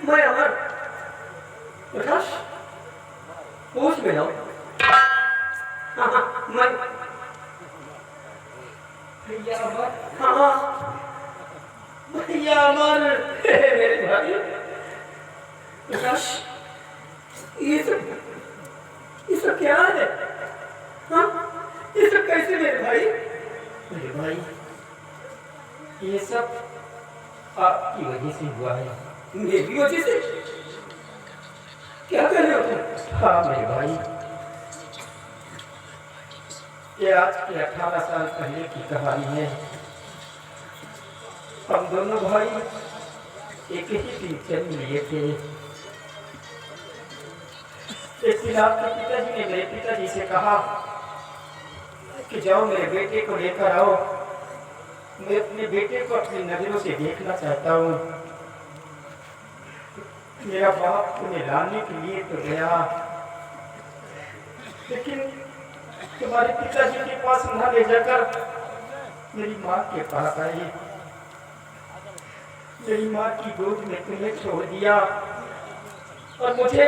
मैं अमर प्रकाश होश में हो। मैं भैया अमर, हाँ भैया अमर मेरे भाई प्रकाश, ये सब क्या है? हाँ ये सब कैसे मेरे भाई? मेरे भाई ये सब आपकी वजह से हुआ है। मेरी वजह से? क्या कर रहे हो तुम? हाँ मेरे भाई, ये आज के 18 साल पहले की कहानी है। हम दोनों भाई एक ही दिन जन्म लिए थे। एक दिन आपके पिताजी ने मेरे पिताजी से कहा कि जाओ मेरे बेटे को लेकर आओ, मैं अपने बेटे को अपनी नजरों से देखना चाहता हूँ। मेरा बाप तुम्हें लाने के लिए तो गया, लेकिन तुम्हारे पिताजी के पास न ले जाकर मेरी माँ के पास आई। मेरी माँ की गोद में तुम्हें छोड़ दिया और मुझे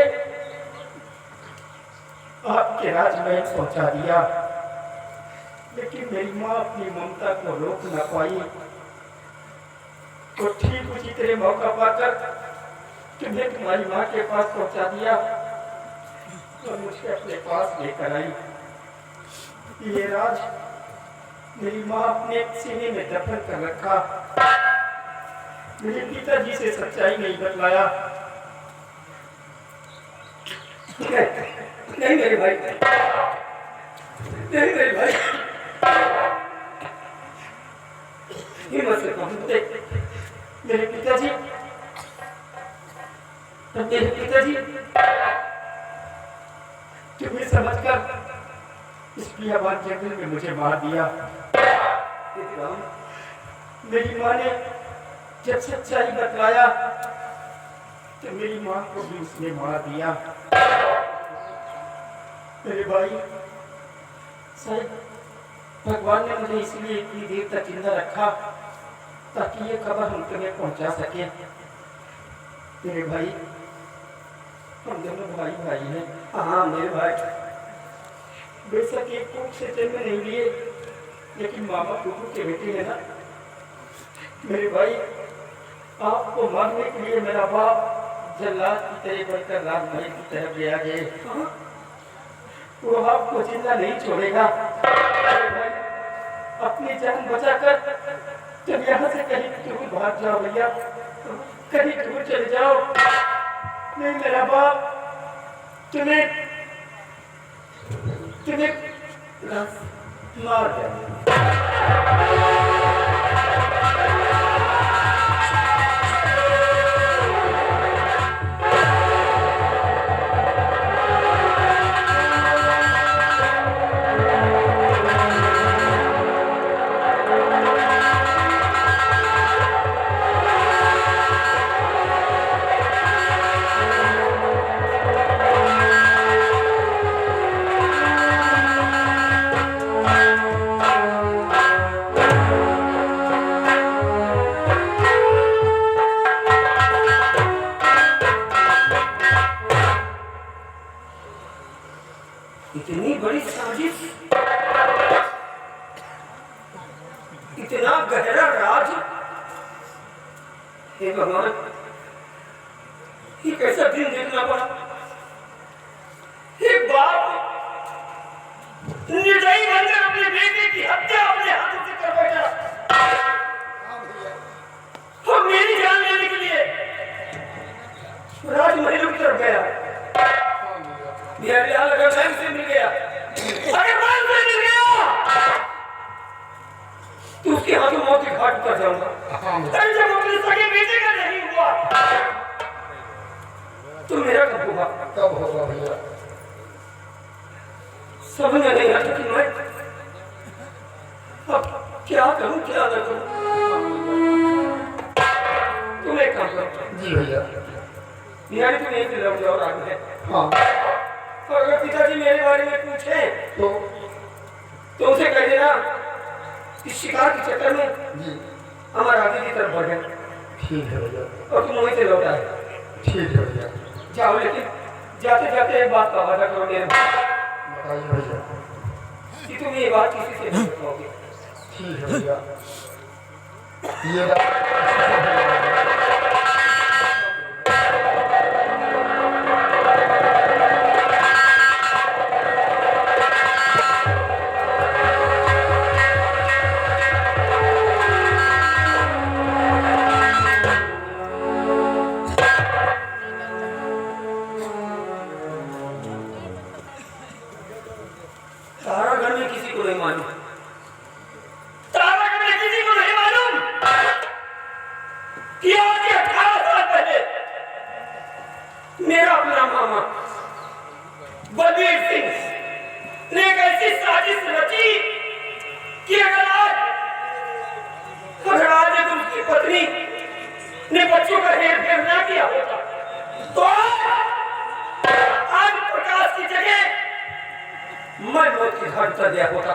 आपके राजमहल पहुंचा दिया। लेकिन मेरी माँ अपनी ममता को रोक न पाई, तो ठीक उसी तरह मौका पाकर तुम्हें तुम्हारी माँ के पास पहुंचा दिया और मुझे अपने पास लेकर आई। ये राज मेरी माँ अपने सीने में दफन कर रखा। मेरे पिताजी से सच्चाई नहीं बतलाया। नहीं मेरे भाई, नहीं मेरे भाई, हिम्मत से पहुंचते मेरे पिताजी तुम्हें समझकर इस बियाबान जंगल में मुझे मार दिया। मेरी माँ ने जब सच्चाई बतलाया तो मेरी माँ को भी उसने मार दिया। मेरे भाई, शायद भगवान ने मुझे इसलिए इतनी देर तक जिंदा रखा ताकि ये खबर हम तुम्हें पहुंचा सके। मेरे भाई, हम दोनों भाई भाई हैं। हाँ मेरे भाई, बेशक एक कोख से जन्म नहीं लिए, लेकिन मामा कुकू के बेटे हैं ना। मेरे भाई, आपको मारने के लिए मेरा बाप जल्लाद की तरह बनकर राजमहल की तरफ ले आ गए। वो आपको जिंदा नहीं छोड़ेगा। मेरे भाई, अपनी जान बचाकर तुम यहाँ से कहीं दूर भाग जाओ भैया, कहीं दूर चले जाओ। नहीं मेरा बाप तुम्हें मार जाए। इतनी बड़ी साजिश, इतना गहरा राज, हे भगवान, ये कैसा दिन देखना पड़ा। एक बाप निर्दयी बनकर अपने बेटे की हत्या अपने हाथों से कर बैठा और मेरी जान लेने के लिए समझ में नहीं आता कि मैं अब क्या करूं क्या न करूं। तुम एक काम करो। जी भैया। यानी तुम यहीं पे लौट जाओ रात में। हाँ। और अगर पिताजी मेरे बारे में पूछे तो उसे कह देना कि शिकार के चक्कर में जी हमारा आगे की तरफ बढ़ गया। ठीक है भैया। और तुम वहीं से लौट आए। ठीक है भैया। जाओ, लेकिन जाते जाते एक बात का वादा करो मेरे बताइए भैया। कि तुम ये बात किसी से नहीं बताओगे। ठीक है भैया। ये बात तारागढ़ में किसी को नहीं मालूम। तारागढ़ में किसी को नहीं मालूम कि आज से 18 साल पहले मेरा अपना मामा बलबीर सिंह ने एक ऐसी साजिश रची कि अगर आज उसकी पत्नी ने बच्चों का हेर फेर ना किया होता तो आज प्रकाश की जगह मैं मौत की घाट उतर गया होता।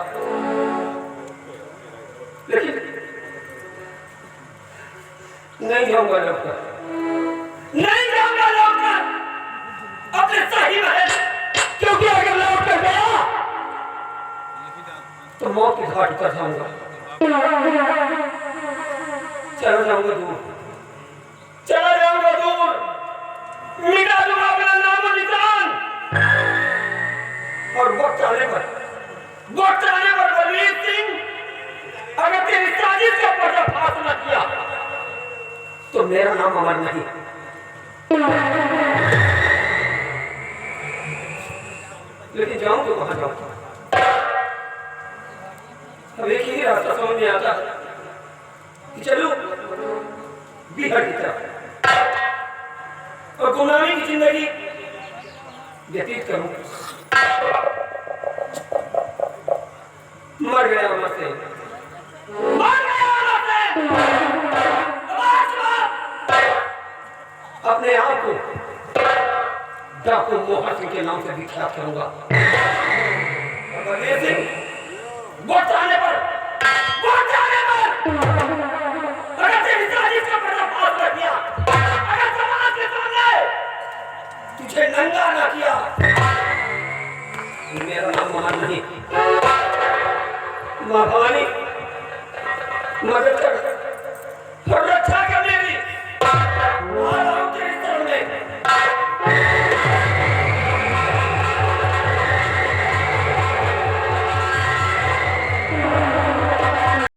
लेकिन नहीं जाऊंगा लौटकर, नहीं जाऊंगा लौटकर अपने शाही महल, क्योंकि अगर लौटकर गया तो मौत की घाट उतर जाऊंगा। चला जाऊंगा दूर, चला जाऊंगा दूर, मिटा दूंगा अपना नाम और निशान। और वक्त आने पर बलबीर सिंह अगर तेरी साजिश का पर्दाफाश न किया तो मेरा नाम अमर नहीं। लेकिन जाऊं तो कहां जाऊं? अब एक ही रास्ता समझ में आता कि चलो बिहार की तरफ और गुलामी की जिंदगी व्यतीत करूं। मर गया अमर से, मर गया अमर से। अपने आप को डाकू मोहन सिंह के नाम से विख्यात करूंगा। बलबीर सिंह वोट आने पर अगर तेरी साजिश का पर्दाफाश न किया, अगर समाज के सामने तुझे नंगा ना किया, मेरा नाम महान नहीं। माँ भवानी मदद कर